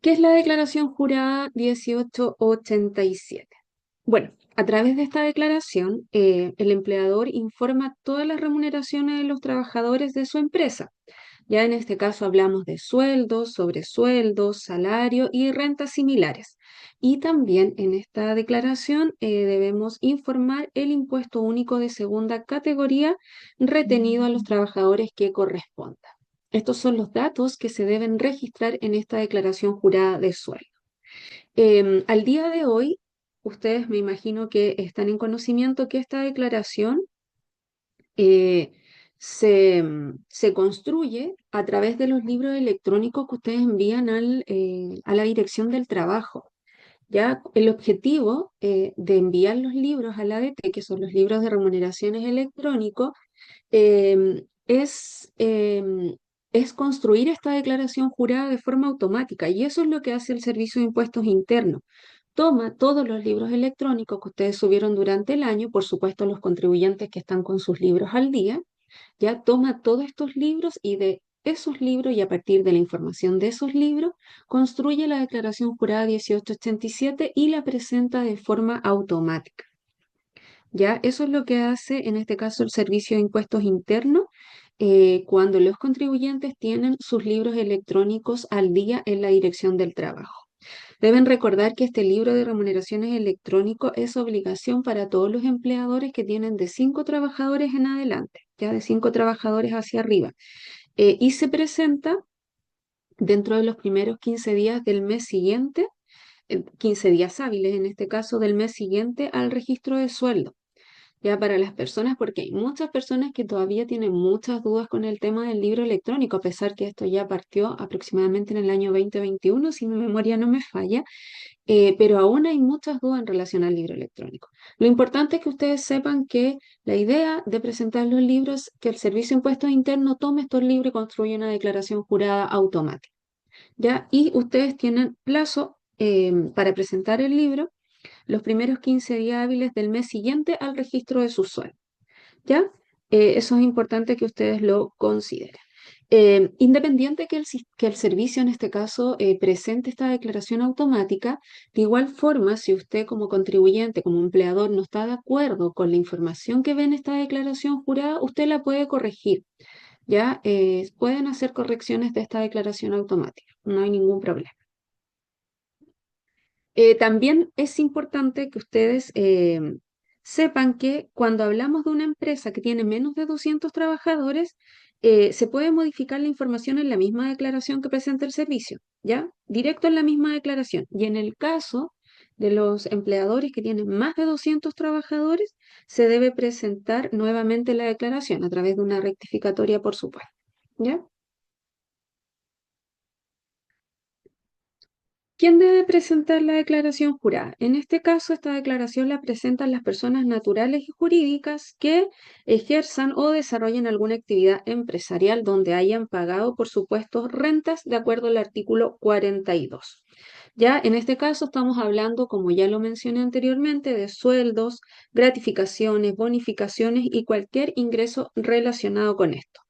¿Qué es la declaración jurada 1887? Bueno, a través de esta declaración, el empleador informa todas las remuneraciones de los trabajadores de su empresa. Ya en este caso hablamos de sueldos, sobresueldos, salario y rentas similares. Y también en esta declaración debemos informar el impuesto único de segunda categoría retenido a los trabajadores que corresponda. Estos son los datos que se deben registrar en esta declaración jurada de sueldo. Al día de hoy, ustedes me imagino que están en conocimiento que esta declaración eh, se construye a través de los libros electrónicos que ustedes envían a la dirección del trabajo. Ya el objetivo de enviar los libros a la ADT, que son los libros de remuneraciones electrónicos, em, es, em, es construir esta declaración jurada de forma automática y eso es lo que hace el Servicio de Impuestos Internos. Toma todos los libros electrónicos que ustedes subieron durante el año, por supuesto los contribuyentes que están con sus libros al día, ya toma todos estos libros y de esos libros y a partir de la información de esos libros construye la declaración jurada 1887 y la presenta de forma automática. Ya, eso es lo que hace en este caso el Servicio de Impuestos Internos cuando los contribuyentes tienen sus libros electrónicos al día en la Dirección del Trabajo. Deben recordar que este libro de remuneraciones electrónico es obligación para todos los empleadores que tienen de 5 trabajadores en adelante, ya de 5 trabajadores hacia arriba, y se presenta dentro de los primeros 15 días del mes siguiente, 15 días hábiles en este caso del mes siguiente al registro de sueldo ya para las personas, porque hay muchas personas que todavía tienen muchas dudas con el tema del libro electrónico, a pesar que esto ya partió aproximadamente en el año 2021, si mi memoria no me falla, pero aún hay muchas dudas en relación al libro electrónico. Lo importante es que ustedes sepan que la idea de presentar los libros, que el Servicio de Impuestos Internos tome estos libros y construya una declaración jurada automática, ¿ya? Y ustedes tienen plazo para presentar el libro los primeros 15 días hábiles del mes siguiente al registro de su sueldo. ¿Ya? Eso es importante que ustedes lo consideren. Independiente que el servicio en este caso presente esta declaración automática, de igual forma, si usted como contribuyente, como empleador, no está de acuerdo con la información que ve en esta declaración jurada, usted la puede corregir. ¿Ya? Pueden hacer correcciones de esta declaración automática, no hay ningún problema. También es importante que ustedes sepan que cuando hablamos de una empresa que tiene menos de 200 trabajadores, se puede modificar la información en la misma declaración que presenta el servicio, ¿ya? Directo en la misma declaración. Y en el caso de los empleadores que tienen más de 200 trabajadores, se debe presentar nuevamente la declaración a través de una rectificatoria, por supuesto, ¿ya? ¿Quién debe presentar la declaración jurada? En este caso, esta declaración la presentan las personas naturales y jurídicas que ejerzan o desarrollen alguna actividad empresarial donde hayan pagado, por supuesto, rentas de acuerdo al artículo 42. Ya en este caso estamos hablando, como ya lo mencioné anteriormente, de sueldos, gratificaciones, bonificaciones y cualquier ingreso relacionado con esto.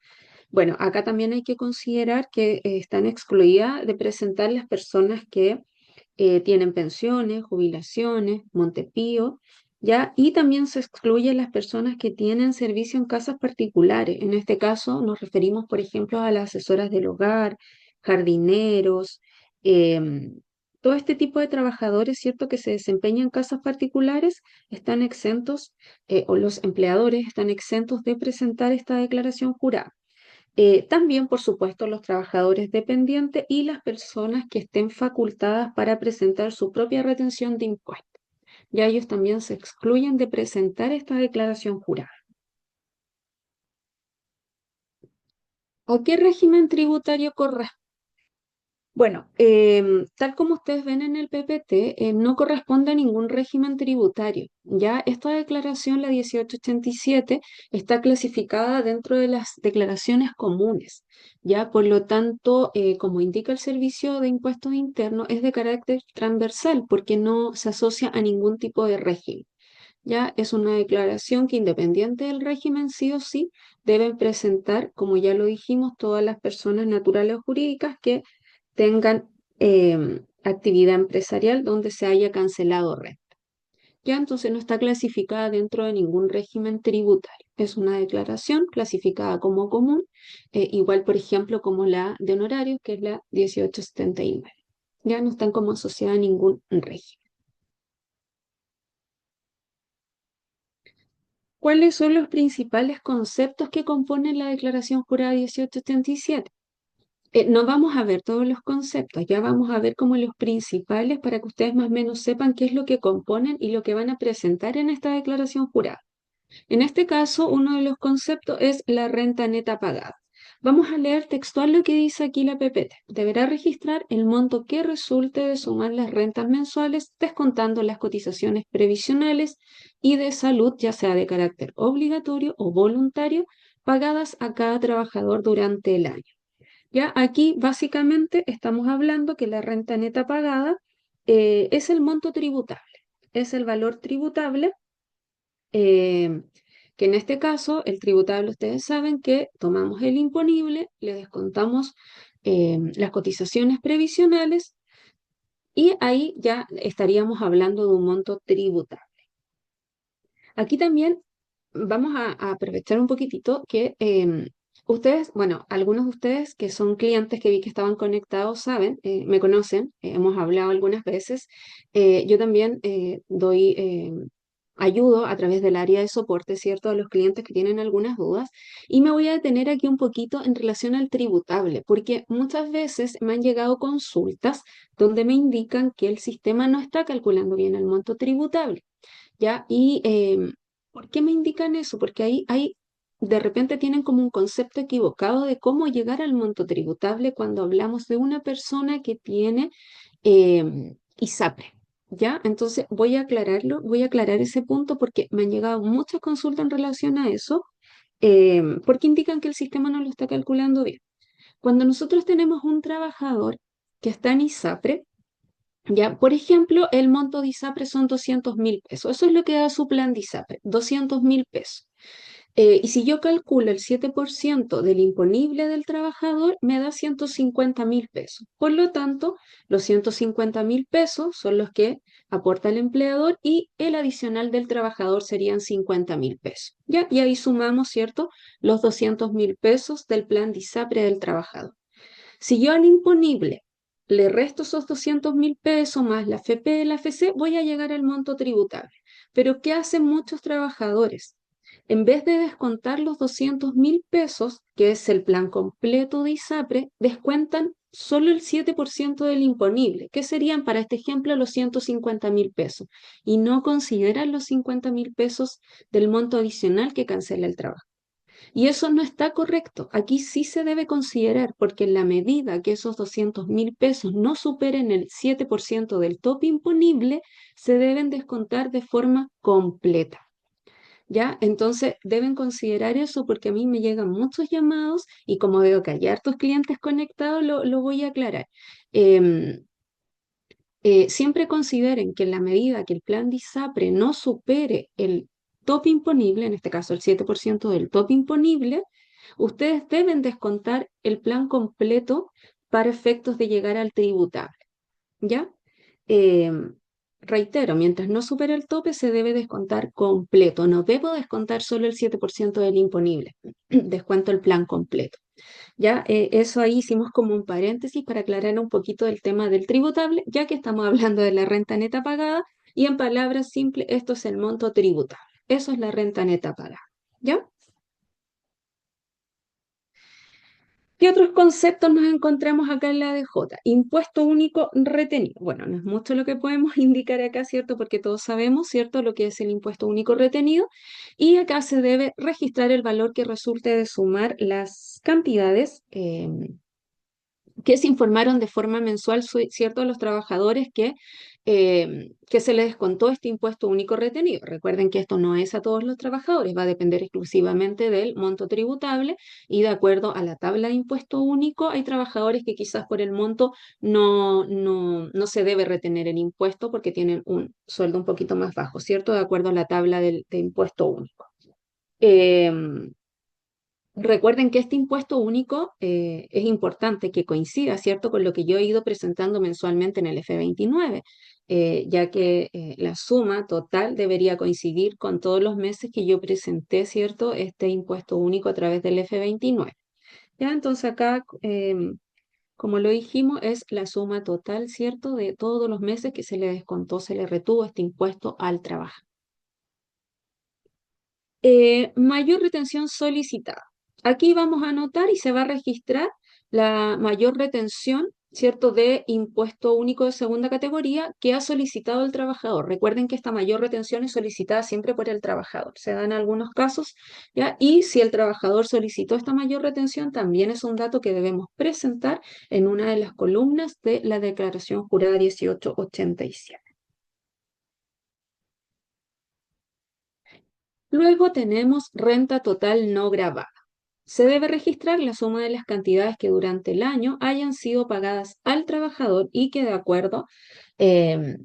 Bueno, acá también hay que considerar que están excluidas de presentar las personas que tienen pensiones, jubilaciones, Montepío, ¿ya? Y también se excluyen las personas que tienen servicio en casas particulares. En este caso nos referimos, por ejemplo, a las asesoras del hogar, jardineros, todo este tipo de trabajadores, ¿cierto?, que se desempeñan en casas particulares, están exentos, o los empleadores están exentos de presentar esta declaración jurada. También, por supuesto, los trabajadores dependientes y las personas que estén facultadas para presentar su propia retención de impuestos. Ya ellos también se excluyen de presentar esta declaración jurada. ¿A qué régimen tributario corresponde? Bueno, tal como ustedes ven en el PPT, no corresponde a ningún régimen tributario. Ya esta declaración, la 1887, está clasificada dentro de las declaraciones comunes. Ya, por lo tanto, como indica el Servicio de Impuestos Internos, es de carácter transversal porque no se asocia a ningún tipo de régimen. Ya es una declaración que independiente del régimen, sí o sí, deben presentar, como ya lo dijimos, todas las personas naturales o jurídicas que tengan actividad empresarial donde se haya cancelado renta. Ya entonces no está clasificada dentro de ningún régimen tributario. Es una declaración clasificada como común, igual por ejemplo como la de honorarios, que es la 1879. Ya no están como asociadas a ningún régimen. ¿Cuáles son los principales conceptos que componen la declaración jurada 1877? No vamos a ver todos los conceptos, ya vamos a ver como los principales para que ustedes más o menos sepan qué es lo que componen y lo que van a presentar en esta declaración jurada. En este caso, uno de los conceptos es la renta neta pagada. Vamos a leer textual lo que dice aquí la PPT. Deberá registrar el monto que resulte de sumar las rentas mensuales, descontando las cotizaciones previsionales y de salud, ya sea de carácter obligatorio o voluntario, pagadas a cada trabajador durante el año. Ya aquí básicamente estamos hablando que la renta neta pagada es el monto tributable, es el valor tributable eh, que en este caso, el tributable, ustedes saben que tomamos el imponible, le descontamos las cotizaciones previsionales y ahí ya estaríamos hablando de un monto tributable. Aquí también vamos a aprovechar un poquitito que ustedes, bueno, algunos de ustedes que son clientes que vi que estaban conectados saben, me conocen, hemos hablado algunas veces. Yo también doy ayudo a través del área de soporte, ¿cierto?, a los clientes que tienen algunas dudas. Y me voy a detener aquí un poquito en relación al tributable, porque muchas veces me han llegado consultas donde me indican que el sistema no está calculando bien el monto tributable. ¿Ya? Y ¿por qué me indican eso? Porque ahí de repente tienen como un concepto equivocado de cómo llegar al monto tributable cuando hablamos de una persona que tiene ISAPRE. ¿Ya? Entonces voy a aclararlo, voy a aclarar ese punto porque me han llegado muchas consultas en relación a eso, porque indican que el sistema no lo está calculando bien. Cuando nosotros tenemos un trabajador que está en ISAPRE, ya, por ejemplo, el monto de ISAPRE son 200.000 pesos. Eso es lo que da su plan de ISAPRE, 200.000 pesos. Y si yo calculo el 7% del imponible del trabajador, me da 150.000 pesos. Por lo tanto, los 150.000 pesos son los que aporta el empleador y el adicional del trabajador serían 50.000 pesos. ¿Ya? Y ahí sumamos, ¿cierto?, los 200.000 pesos del plan de ISAPRE del trabajador. Si yo al imponible le resto esos 200.000 pesos más la FP, la FC, voy a llegar al monto tributable. Pero ¿qué hacen muchos trabajadores? En vez de descontar los 200.000 pesos, que es el plan completo de ISAPRE, descuentan solo el 7% del imponible, que serían para este ejemplo los 150.000 pesos, y no consideran los 50.000 pesos del monto adicional que cancela el trabajo. Y eso no está correcto. Aquí sí se debe considerar, porque en la medida que esos 200.000 pesos no superen el 7% del tope imponible, se deben descontar de forma completa. ¿Ya? Entonces deben considerar eso porque a mí me llegan muchos llamados y como veo que hay hartos clientes conectados, lo voy a aclarar. Em, Siempre consideren que en la medida que el plan de ISAPRE no supere el tope imponible, en este caso el 7% del tope imponible, ustedes deben descontar el plan completo para efectos de llegar al tributable. ¿Ya? Eh, Reitero, mientras no supere el tope se debe descontar completo. No debo descontar solo el 7% del imponible. Descuento el plan completo. Ya, eso ahí hicimos como un paréntesis para aclarar un poquito el tema del tributable, ya que estamos hablando de la renta neta pagada y en palabras simples, esto es el monto tributable. Eso es la renta neta pagada. ¿Ya? ¿Qué otros conceptos nos encontramos acá en la DJ? Impuesto único retenido. Bueno, no es mucho lo que podemos indicar acá, ¿cierto? Porque todos sabemos, ¿cierto?, lo que es el impuesto único retenido. Y acá se debe registrar el valor que resulte de sumar las cantidades que se informaron de forma mensual, ¿cierto?, a los trabajadores que se les descontó este impuesto único retenido. Recuerden que esto no es a todos los trabajadores, va a depender exclusivamente del monto tributable y de acuerdo a la tabla de impuesto único, hay trabajadores que quizás por el monto no se debe retener el impuesto porque tienen un sueldo un poquito más bajo, ¿cierto?, de acuerdo a la tabla de impuesto único. Em, Recuerden que este impuesto único es importante que coincida, ¿cierto?, con lo que yo he ido presentando mensualmente en el F29, ya que la suma total debería coincidir con todos los meses que yo presenté, ¿cierto?, este impuesto único a través del F29. Ya, entonces acá, como lo dijimos, es la suma total, ¿cierto?, de todos los meses que se le descontó, se le retuvo este impuesto al trabajo. Mayor retención solicitada. Aquí vamos a anotar y se va a registrar la mayor retención, ¿cierto?, de impuesto único de segunda categoría que ha solicitado el trabajador. Recuerden que esta mayor retención es solicitada siempre por el trabajador. Se dan algunos casos, ¿ya? Y si el trabajador solicitó esta mayor retención, también es un dato que debemos presentar en una de las columnas de la declaración jurada 1887. Luego tenemos renta total no gravada. Se debe registrar la suma de las cantidades que durante el año hayan sido pagadas al trabajador y que de acuerdo eh,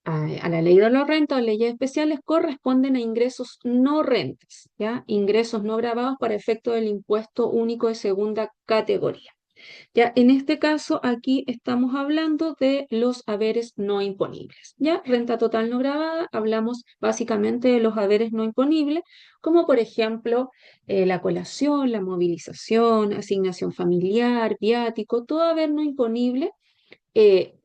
a la ley de la renta o leyes especiales corresponden a ingresos no rentas, ¿ya? Ingresos no gravados para efecto del impuesto único de segunda categoría. Ya, en este caso, aquí estamos hablando de los haberes no imponibles. Ya, renta total no gravada, hablamos básicamente de los haberes no imponibles, como por ejemplo la colación, la movilización, asignación familiar, viático, todo haber no imponible.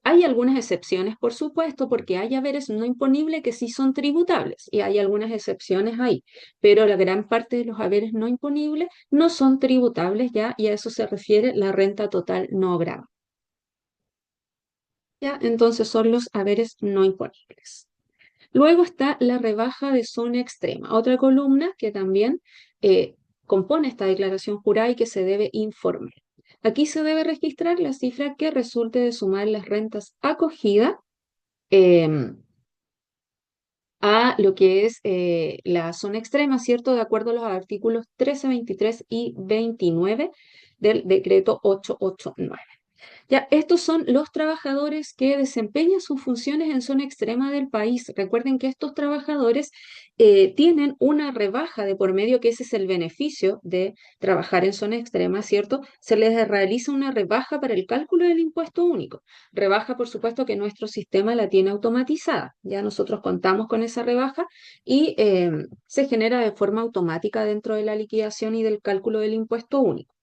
Hay algunas excepciones, por supuesto, porque hay haberes no imponibles que sí son tributables y hay algunas excepciones ahí, pero la gran parte de los haberes no imponibles no son tributables ya y a eso se refiere la renta total no grava. ¿Ya? Entonces son los haberes no imponibles. Luego está la rebaja de zona extrema, otra columna que también compone esta declaración jurada y que se debe informar. Aquí se debe registrar la cifra que resulte de sumar las rentas acogidas em, a lo que es la zona extrema, ¿cierto? De acuerdo a los artículos 13, 23 y 29 del decreto 889. Ya, estos son los trabajadores que desempeñan sus funciones en zona extrema del país. Recuerden que estos trabajadores tienen una rebaja de por medio, que ese es el beneficio de trabajar en zona extrema, ¿cierto? Se les realiza una rebaja para el cálculo del impuesto único. Rebaja, por supuesto, que nuestro sistema la tiene automatizada. Ya nosotros contamos con esa rebaja y se genera de forma automática dentro de la liquidación y del cálculo del impuesto único.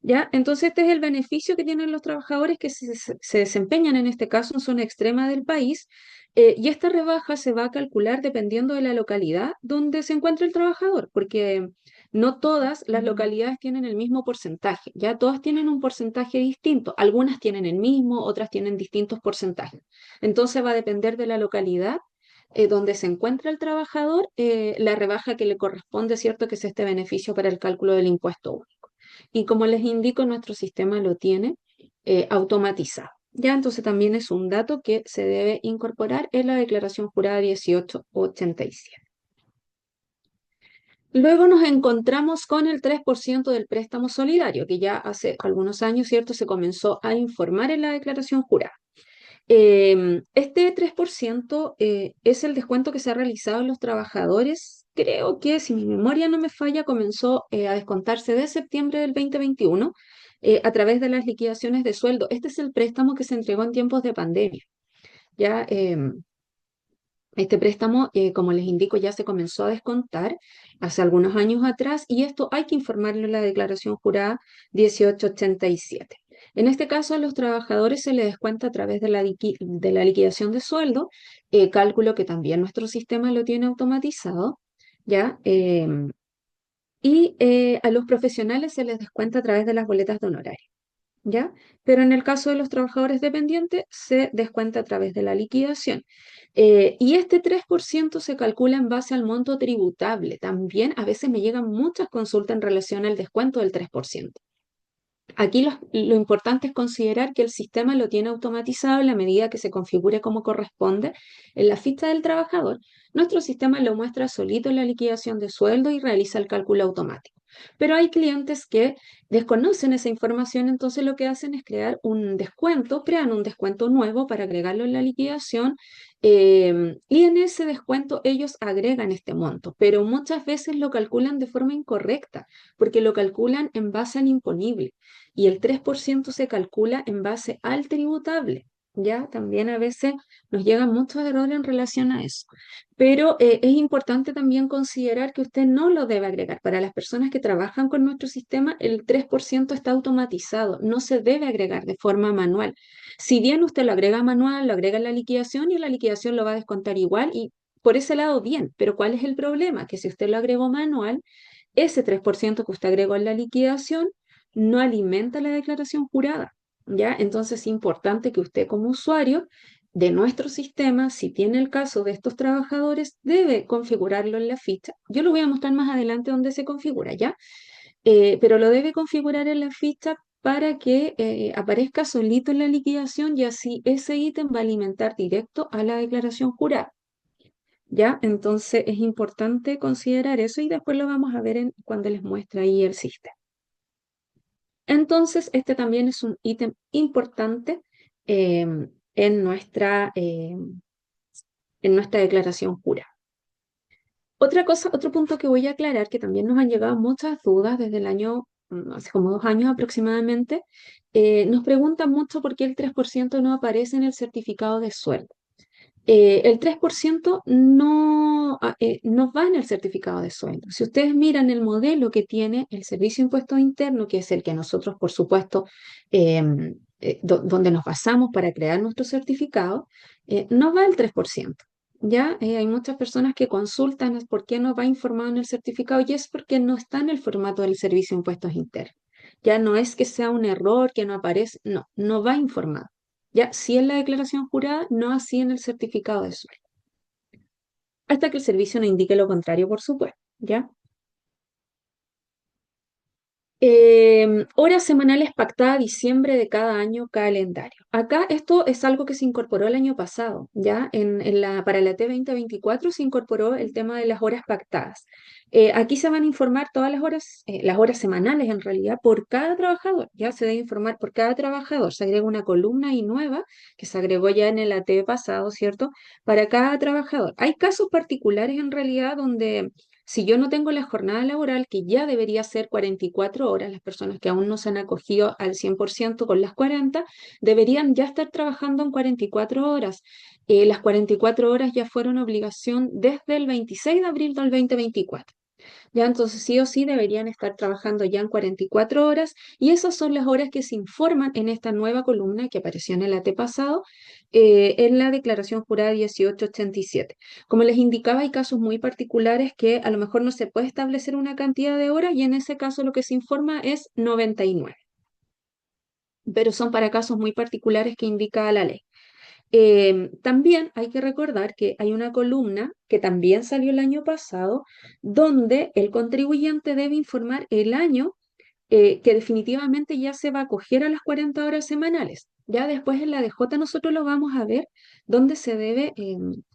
¿Ya? Entonces, este es el beneficio que tienen los trabajadores que se desempeñan en este caso en zona extrema del país, y esta rebaja se va a calcular dependiendo de la localidad donde se encuentra el trabajador, porque no todas las localidades tienen el mismo porcentaje, ya todas tienen un porcentaje distinto, algunas tienen el mismo, otras tienen distintos porcentajes. Entonces va a depender de la localidad donde se encuentra el trabajador, la rebaja que le corresponde, ¿cierto? Que es este beneficio para el cálculo del impuesto único. Y como les indico, nuestro sistema lo tiene automatizado. Ya, entonces también es un dato que se debe incorporar en la declaración jurada 1887. Luego nos encontramos con el 3% del préstamo solidario, que ya hace algunos años, ¿cierto?, se comenzó a informar en la declaración jurada. Este 3% es el descuento que se ha realizado en los trabajadores. Creo que, si mi memoria no me falla, comenzó a descontarse de septiembre del 2021 a través de las liquidaciones de sueldo. Este es el préstamo que se entregó en tiempos de pandemia. Ya, este préstamo, como les indico, ya se comenzó a descontar hace algunos años atrás y esto hay que informarlo en la declaración jurada 1887. En este caso, a los trabajadores se les descuenta a través de la liquidación de sueldo, cálculo que también nuestro sistema lo tiene automatizado, ¿ya? Y a los profesionales se les descuenta a través de las boletas de honorario. ¿Ya? Pero en el caso de los trabajadores dependientes se descuenta a través de la liquidación. Y este 3% se calcula en base al monto tributable. También a veces me llegan muchas consultas en relación al descuento del 3%. Aquí lo importante es considerar que el sistema lo tiene automatizado en la medida que se configure como corresponde en la ficha del trabajador. Nuestro sistema lo muestra solito en la liquidación de sueldo y realiza el cálculo automático. Pero hay clientes que desconocen esa información, entonces lo que hacen es crear un descuento, crean un descuento nuevo para agregarlo en la liquidación, y en ese descuento ellos agregan este monto, pero muchas veces lo calculan de forma incorrecta, porque lo calculan en base al imponible y el 3% se calcula en base al tributable. Ya, también a veces nos llegan muchos errores en relación a eso. Pero es importante también considerar que usted no lo debe agregar. Para las personas que trabajan con nuestro sistema, el 3% está automatizado, no se debe agregar de forma manual. Si bien usted lo agrega manual, lo agrega en la liquidación y en la liquidación lo va a descontar igual y por ese lado bien, pero ¿cuál es el problema? Que si usted lo agregó manual, ese 3% que usted agregó en la liquidación no alimenta la declaración jurada. ¿Ya? Entonces es importante que usted como usuario de nuestro sistema, si tiene el caso de estos trabajadores, debe configurarlo en la ficha. Yo lo voy a mostrar más adelante donde se configura, ¿ya? Pero lo debe configurar en la ficha para que aparezca solito en la liquidación y así ese ítem va a alimentar directo a la declaración jurada, ¿ya? Entonces es importante considerar eso y después lo vamos a ver cuando les muestre ahí el sistema. Entonces, este también es un ítem importante en nuestra declaración jurada. Otra cosa, otro punto que voy a aclarar, que también nos han llegado muchas dudas desde el año, hace como 2 años aproximadamente, nos preguntan mucho por qué el 3% no aparece en el certificado de sueldo. El 3% no va en el certificado de sueldo. Si ustedes miran el modelo que tiene el Servicio de Impuestos Internos, que es el que nosotros, por supuesto, donde nos basamos para crear nuestro certificado, no va el 3%. ¿Ya? Hay muchas personas que consultan es por qué no va informado en el certificado y es porque no está en el formato del Servicio de Impuestos Internos. Ya no es que sea un error que no aparece, no, no va informado. Ya, sí en la declaración jurada, no así en el certificado de sueldo. Hasta que el servicio no indique lo contrario, por supuesto, ¿ya? Horas semanales pactadas diciembre de cada año calendario. Acá esto es algo que se incorporó el año pasado, ¿ya? Para la T 2024 se incorporó el tema de las horas pactadas. Aquí se van a informar todas las horas semanales en realidad, por cada trabajador, ¿ya? Se debe informar por cada trabajador. Se agrega una columna y nueva que se agregó ya en el AT pasado, ¿cierto? Para cada trabajador. Hay casos particulares en realidad donde si yo no tengo la jornada laboral, que ya debería ser 44 horas, las personas que aún no se han acogido al 100% con las 40, deberían ya estar trabajando en 44 horas. Las 44 horas ya fueron obligación desde el 26 de abril del 2024. Ya entonces sí o sí deberían estar trabajando ya en 44 horas y esas son las horas que se informan en esta nueva columna que apareció en el AT pasado, en la declaración jurada 1887. Como les indicaba, hay casos muy particulares que a lo mejor no se puede establecer una cantidad de horas y en ese caso lo que se informa es 99, pero son para casos muy particulares que indica la ley. También hay que recordar que hay una columna que también salió el año pasado, donde el contribuyente debe informar el año que definitivamente ya se va a acoger a las 40 horas semanales. Ya después en la DJ nosotros lo vamos a ver dónde se debe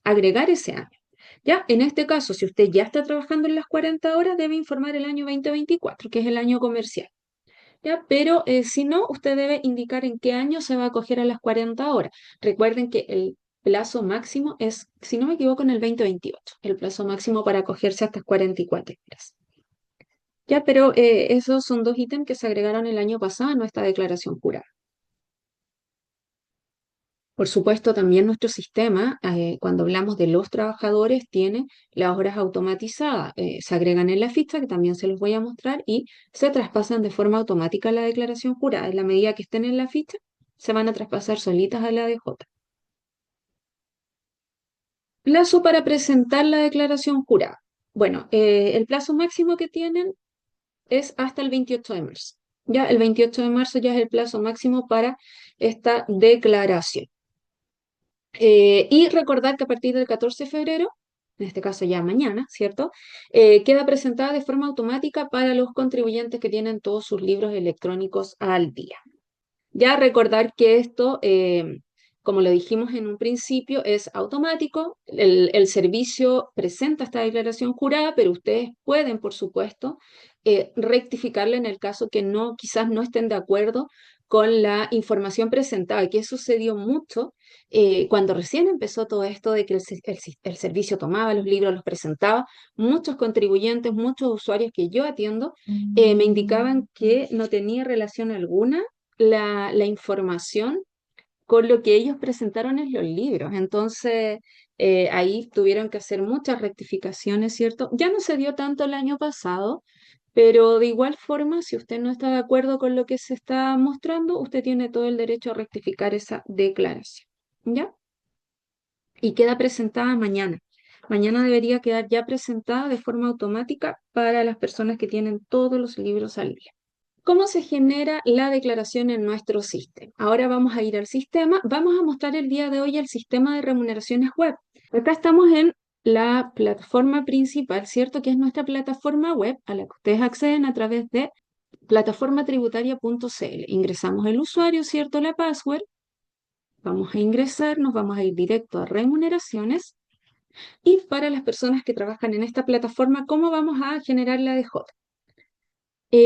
agregar ese año. Ya, en este caso, si usted ya está trabajando en las 40 horas, debe informar el año 2024, que es el año comercial. ¿Ya? Pero si no, usted debe indicar en qué año se va a acoger a las 40 horas. Recuerden que el plazo máximo es, si no me equivoco, en el 2028, el plazo máximo para acogerse a estas 44 horas. Ya, pero esos son dos ítems que se agregaron el año pasado a nuestra declaración jurada. Por supuesto, también nuestro sistema, cuando hablamos de los trabajadores, tiene las horas automatizadas. Se agregan en la ficha, que también se los voy a mostrar, y se traspasan de forma automática a la declaración jurada. En la medida que estén en la ficha, se van a traspasar solitas a la DJ. Plazo para presentar la declaración jurada. Bueno, el plazo máximo que tienen es hasta el 28 de marzo. Ya el 28 de marzo ya es el plazo máximo para esta declaración. Y recordar que a partir del 14 de febrero, en este caso ya mañana, ¿cierto? Queda presentada de forma automática para los contribuyentes que tienen todos sus libros electrónicos al día. Ya recordar que esto, como lo dijimos en un principio, es automático. El servicio presenta esta declaración jurada, pero ustedes pueden, por supuesto, rectificarla en el caso que no, quizás no estén de acuerdo con la información presentada, que sucedió mucho cuando recién empezó todo esto de que el servicio tomaba los libros, los presentaba. Muchos contribuyentes, muchos usuarios que yo atiendo, me indicaban que no tenía relación alguna la información con lo que ellos presentaron en los libros. Entonces, ahí tuvieron que hacer muchas rectificaciones, ¿cierto? Ya no se dio tanto el año pasado, pero de igual forma, si usted no está de acuerdo con lo que se está mostrando, usted tiene todo el derecho a rectificar esa declaración, ¿ya? Y queda presentada mañana. Mañana debería quedar ya presentada de forma automática para las personas que tienen todos los libros al día. ¿Cómo se genera la declaración en nuestro sistema? Ahora vamos a ir al sistema. Vamos a mostrar el día de hoy el sistema de remuneraciones web. Acá estamos en la plataforma principal, ¿cierto? Que es nuestra plataforma web a la que ustedes acceden a través de plataformatributaria.cl. Ingresamos el usuario, ¿cierto? La password. Vamos a ingresar, nos vamos a ir directo a remuneraciones. Y para las personas que trabajan en esta plataforma, ¿cómo vamos a generar la DJ?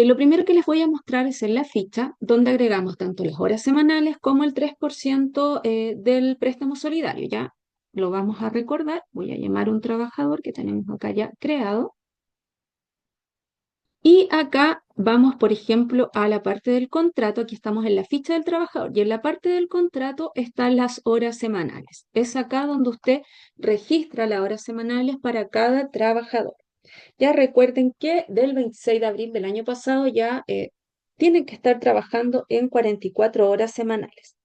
Lo primero que les voy a mostrar es en la ficha, donde agregamos tanto las horas semanales como el 3% del préstamo solidario. Ya lo vamos a recordar. Voy a llamar a un trabajador que tenemos acá ya creado. Y acá vamos, por ejemplo, a la parte del contrato. Aquí estamos en la ficha del trabajador. Y en la parte del contrato están las horas semanales. Es acá donde usted registra las horas semanales para cada trabajador. Ya recuerden que del 26 de abril del año pasado ya tienen que estar trabajando en 44 horas semanales.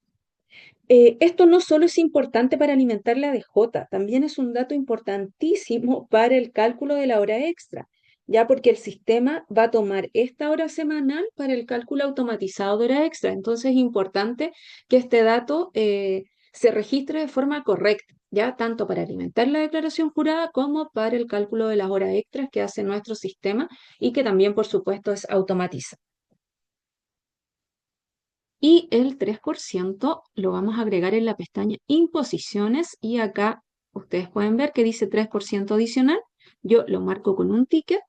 Esto no solo es importante para alimentar la DJ, también es un dato importantísimo para el cálculo de la hora extra, ya porque el sistema va a tomar esta hora semanal para el cálculo automatizado de hora extra. Entonces es importante que este dato se registre de forma correcta, ya tanto para alimentar la declaración jurada como para el cálculo de las horas extras que hace nuestro sistema y que también, por supuesto, es automatizado. Y el 3% lo vamos a agregar en la pestaña Imposiciones y acá ustedes pueden ver que dice 3% adicional. Yo lo marco con un ticket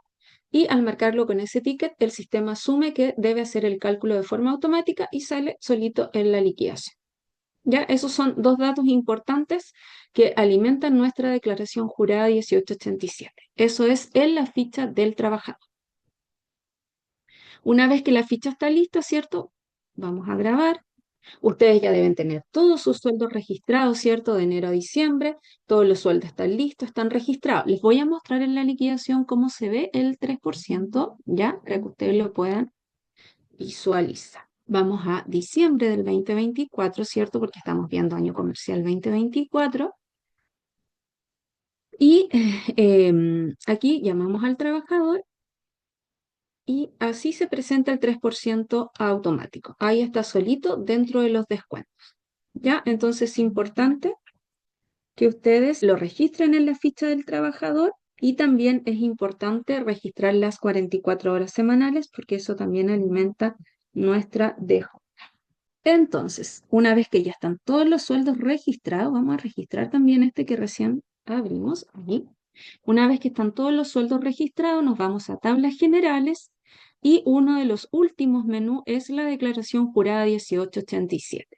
y al marcarlo con ese ticket el sistema asume que debe hacer el cálculo de forma automática y sale solito en la liquidación. Ya, esos son dos datos importantes que alimentan nuestra declaración jurada 1887. Eso es en la ficha del trabajador. Una vez que la ficha está lista, ¿cierto? Vamos a grabar. Ustedes ya deben tener todos sus sueldos registrados, ¿cierto? De enero a diciembre, todos los sueldos están listos, están registrados. Les voy a mostrar en la liquidación cómo se ve el 3%, ¿ya? Para que ustedes lo puedan visualizar. Vamos a diciembre del 2024, ¿cierto? Porque estamos viendo año comercial 2024. Y aquí llamamos al trabajador y así se presenta el 3% automático. Ahí está solito dentro de los descuentos. ¿Ya? Entonces es importante que ustedes lo registren en la ficha del trabajador y también es importante registrar las 44 horas semanales porque eso también alimenta nuestra DJ. Entonces, una vez que ya están todos los sueldos registrados, vamos a registrar también este que recién abrimos ahí. Una vez que están todos los sueldos registrados, nos vamos a tablas generales y uno de los últimos menús es la declaración jurada 1887.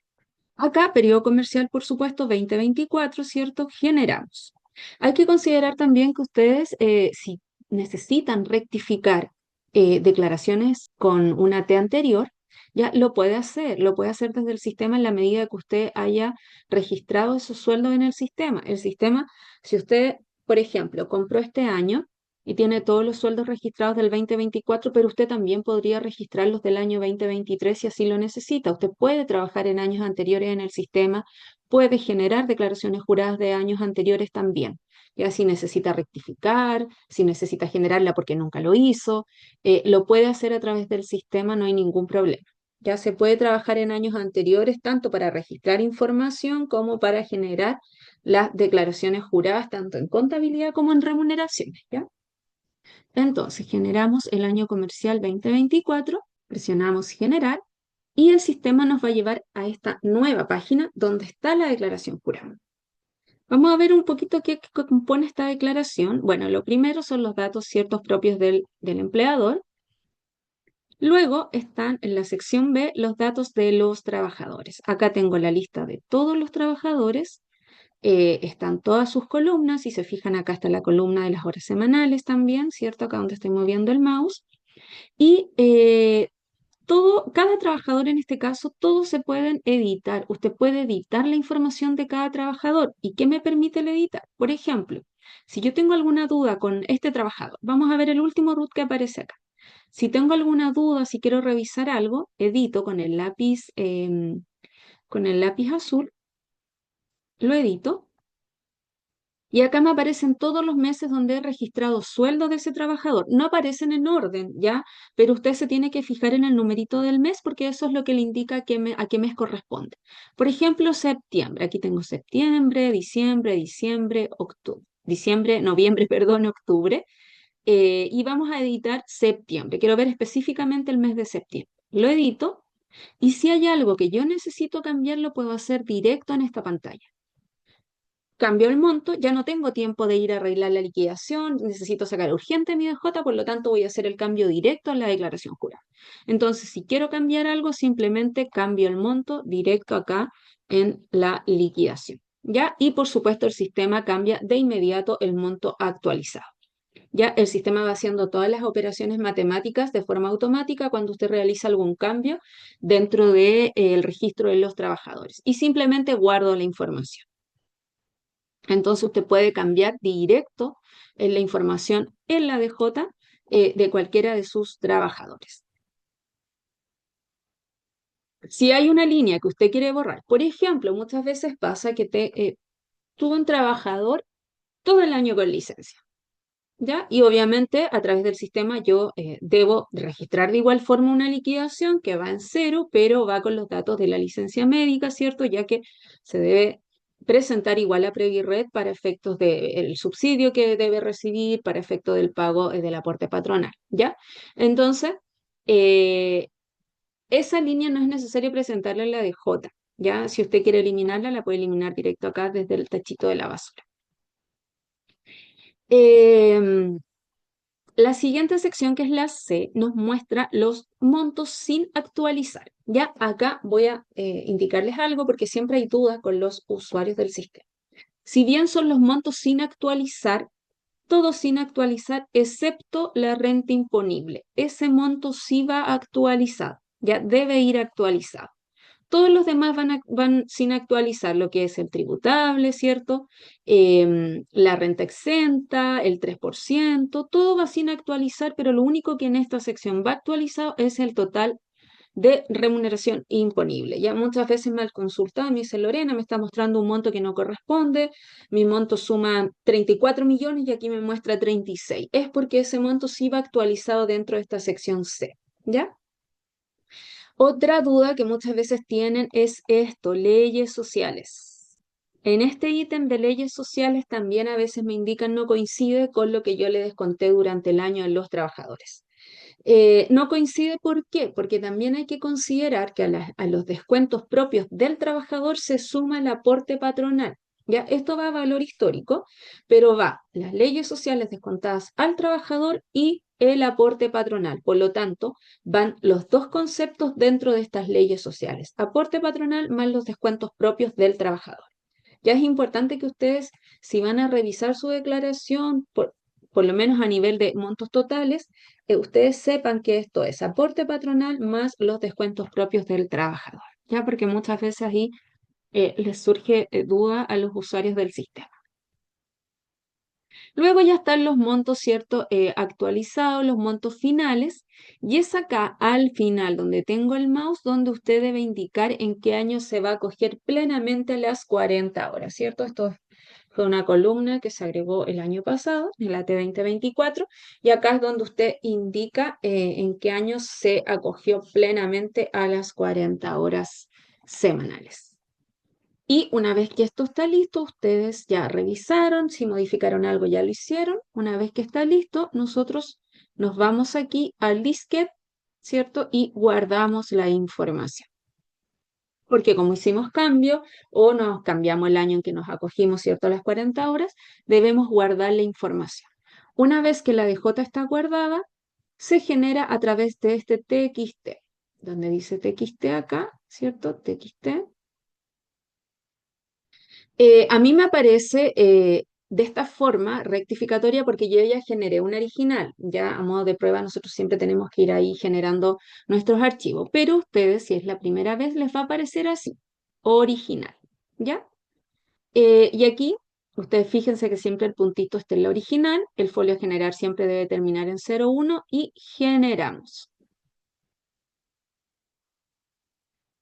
Acá, periodo comercial, por supuesto, 2024, ¿cierto? Generamos. Hay que considerar también que ustedes, si necesitan rectificar declaraciones con una T anterior, ya lo puede hacer desde el sistema en la medida que usted haya registrado esos sueldos en el sistema. El sistema, si usted, por ejemplo, compró este año y tiene todos los sueldos registrados del 2024, pero usted también podría registrarlos del año 2023 si así lo necesita. Usted puede trabajar en años anteriores en el sistema, puede generar declaraciones juradas de años anteriores también. Ya si necesita rectificar, si necesita generarla porque nunca lo hizo, lo puede hacer a través del sistema, no hay ningún problema. Ya se puede trabajar en años anteriores tanto para registrar información como para generar las declaraciones juradas tanto en contabilidad como en remuneraciones, ¿ya? Entonces, generamos el año comercial 2024, presionamos generar y el sistema nos va a llevar a esta nueva página donde está la declaración jurada. Vamos a ver un poquito qué compone esta declaración. Bueno, lo primero son los datos ciertos propios del empleador. Luego están en la sección B los datos de los trabajadores. Acá tengo la lista de todos los trabajadores. Están todas sus columnas. Si se fijan, acá está la columna de las horas semanales también, ¿cierto? Acá donde estoy moviendo el mouse. Y cada trabajador en este caso, todos se pueden editar. Usted puede editar la información de cada trabajador. ¿Y qué me permite el editar? Por ejemplo, si yo tengo alguna duda con este trabajador, vamos a ver el último root que aparece acá. Si tengo alguna duda, si quiero revisar algo, edito con el lápiz azul, lo edito. Y acá me aparecen todos los meses donde he registrado sueldo de ese trabajador. No aparecen en orden, ¿ya? Pero usted se tiene que fijar en el numerito del mes porque eso es lo que le indica a qué mes corresponde. Por ejemplo, septiembre. Aquí tengo septiembre, diciembre, octubre. Noviembre, perdón, octubre. Y vamos a editar septiembre. Quiero ver específicamente el mes de septiembre. Lo edito y si hay algo que yo necesito cambiar, lo puedo hacer directo en esta pantalla. Cambio el monto, ya no tengo tiempo de ir a arreglar la liquidación, necesito sacar urgente mi DJ, por lo tanto voy a hacer el cambio directo en la declaración jurada. Entonces, si quiero cambiar algo, simplemente cambio el monto directo acá en la liquidación. ¿Ya? Y por supuesto el sistema cambia de inmediato el monto actualizado. Ya el sistema va haciendo todas las operaciones matemáticas de forma automática cuando usted realiza algún cambio dentro del registro de los trabajadores. Y simplemente guardo la información. Entonces usted puede cambiar directo en la información en la DJ de cualquiera de sus trabajadores. Si hay una línea que usted quiere borrar, por ejemplo, muchas veces pasa que tuvo un trabajador todo el año con licencia. ¿Ya? Y obviamente a través del sistema yo debo registrar de igual forma una liquidación que va en cero, pero va con los datos de la licencia médica, ¿cierto? Ya que se debe presentar igual a Previred para efectos del subsidio que debe recibir, para efectos del pago del aporte patronal, ¿ya? Entonces, eh, esa línea no es necesario presentarla en la DJ, ¿ya? Si usted quiere eliminarla, la puede eliminar directo acá desde el tachito de la basura. Em, La siguiente sección, que es la C, nos muestra los montos sin actualizar. Ya acá voy a indicarles algo porque siempre hay dudas con los usuarios del sistema. Si bien son los montos sin actualizar, todo sin actualizar, excepto la renta imponible. Ese monto sí va actualizado, ya debe ir actualizado. Todos los demás van sin actualizar, lo que es el tributable, ¿cierto? La renta exenta, el 3%, todo va sin actualizar, pero lo único que en esta sección va actualizado es el total de remuneración imponible. Ya muchas veces me han consultado, me dice Lorena, me está mostrando un monto que no corresponde, mi monto suma 34 millones y aquí me muestra 36. Es porque ese monto sí va actualizado dentro de esta sección C, ¿ya? Otra duda que muchas veces tienen es esto, leyes sociales. En este ítem de leyes sociales también a veces me indican no coincide con lo que yo le desconté durante el año en los trabajadores. No coincide, ¿por qué? Porque también hay que considerar que a los descuentos propios del trabajador se suma el aporte patronal. Ya, esto va a valor histórico, pero va las leyes sociales descontadas al trabajador y el aporte patronal. Por lo tanto, van los dos conceptos dentro de estas leyes sociales. Aporte patronal más los descuentos propios del trabajador. Ya es importante que ustedes, si van a revisar su declaración, por lo menos a nivel de montos totales, ustedes sepan que esto es aporte patronal más los descuentos propios del trabajador. Ya, porque muchas veces ahí les surge duda a los usuarios del sistema. Luego ya están los montos, ¿cierto? Actualizados, los montos finales. Y es acá al final, donde tengo el mouse, donde usted debe indicar en qué año se va a coger plenamente las 40 horas, ¿cierto? Fue una columna que se agregó el año pasado, en la T2024, y acá es donde usted indica en qué año se acogió plenamente a las 40 horas semanales. Y una vez que esto está listo, ustedes ya revisaron, si modificaron algo ya lo hicieron. Una vez que está listo, nosotros nos vamos aquí al disquete, ¿cierto? Y guardamos la información. Porque como hicimos cambio o nos cambiamos el año en que nos acogimos, ¿cierto? A las 40 horas, debemos guardar la información. Una vez que la DJ está guardada, se genera a través de este TXT, donde dice TXT acá, ¿cierto? TXT. A mí me aparece de esta forma rectificatoria porque yo ya generé un original. Ya a modo de prueba nosotros siempre tenemos que ir ahí generando nuestros archivos, pero ustedes si es la primera vez les va a aparecer así, original, ¿ya? Y aquí ustedes fíjense que siempre el puntito está en la original, el folio a generar siempre debe terminar en 01 y generamos.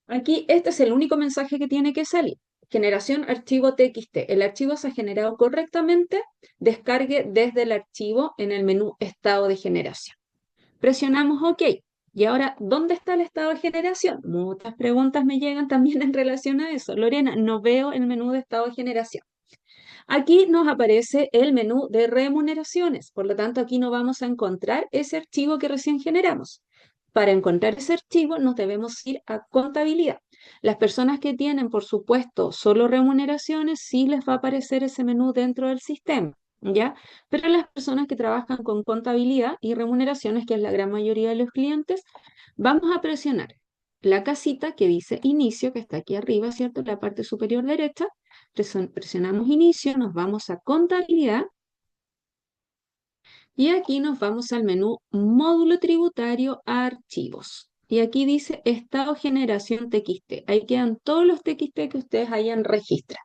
Aquí este es el único mensaje que tiene que salir. Generación archivo TXT. El archivo se ha generado correctamente. Descargue desde el archivo en el menú estado de generación. Presionamos OK. Y ahora, ¿dónde está el estado de generación? Muchas preguntas me llegan también en relación a eso. Lorena, no veo el menú de estado de generación. Aquí nos aparece el menú de remuneraciones, por lo tanto aquí no vamos a encontrar ese archivo que recién generamos. Para encontrar ese archivo nos debemos ir a contabilidad. Las personas que tienen, por supuesto, solo remuneraciones, sí les va a aparecer ese menú dentro del sistema, ¿ya? Pero las personas que trabajan con contabilidad y remuneraciones, que es la gran mayoría de los clientes, vamos a presionar la casita que dice inicio, que está aquí arriba, ¿cierto? En la parte superior derecha. Presionamos inicio, nos vamos a contabilidad y aquí nos vamos al menú módulo tributario archivos. Y aquí dice estado generación TXT. Ahí quedan todos los TXT que ustedes hayan registrado.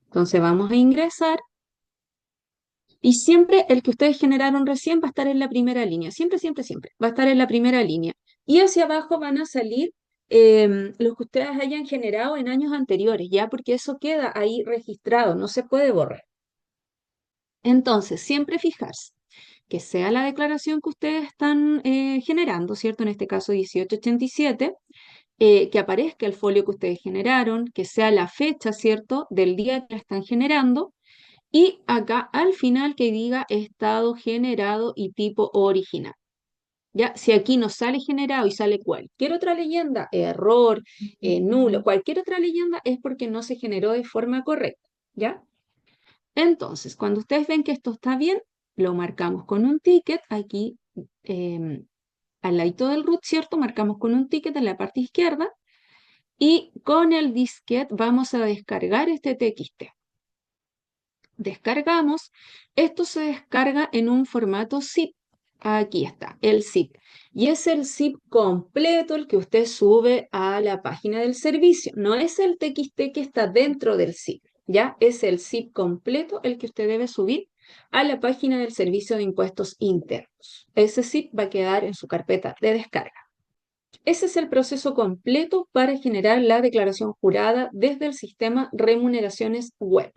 Entonces vamos a ingresar y siempre el que ustedes generaron recién va a estar en la primera línea. Siempre, siempre, siempre. Va a estar en la primera línea. Y hacia abajo van a salir los que ustedes hayan generado en años anteriores, ya porque eso queda ahí registrado, no se puede borrar. Entonces, siempre fijarse que sea la declaración que ustedes están generando, ¿cierto? En este caso 1887, que aparezca el folio que ustedes generaron, que sea la fecha, ¿cierto? Del día que la están generando, y acá al final que diga estado generado y tipo original. Ya, si aquí no sale generado y sale cualquier otra leyenda, error, nulo, cualquier otra leyenda es porque no se generó de forma correcta, ¿ya? Entonces, cuando ustedes ven que esto está bien, lo marcamos con un ticket aquí al ladito del root, ¿cierto? Marcamos con un ticket en la parte izquierda y con el disquete vamos a descargar este TXT. Descargamos, esto se descarga en un formato zip. Aquí está, el zip. Y es el zip completo el que usted sube a la página del servicio. No es el TXT que está dentro del zip. Ya es el zip completo el que usted debe subir a la página del Servicio de Impuestos Internos. Ese zip va a quedar en su carpeta de descarga. Ese es el proceso completo para generar la declaración jurada desde el sistema Remuneraciones Web.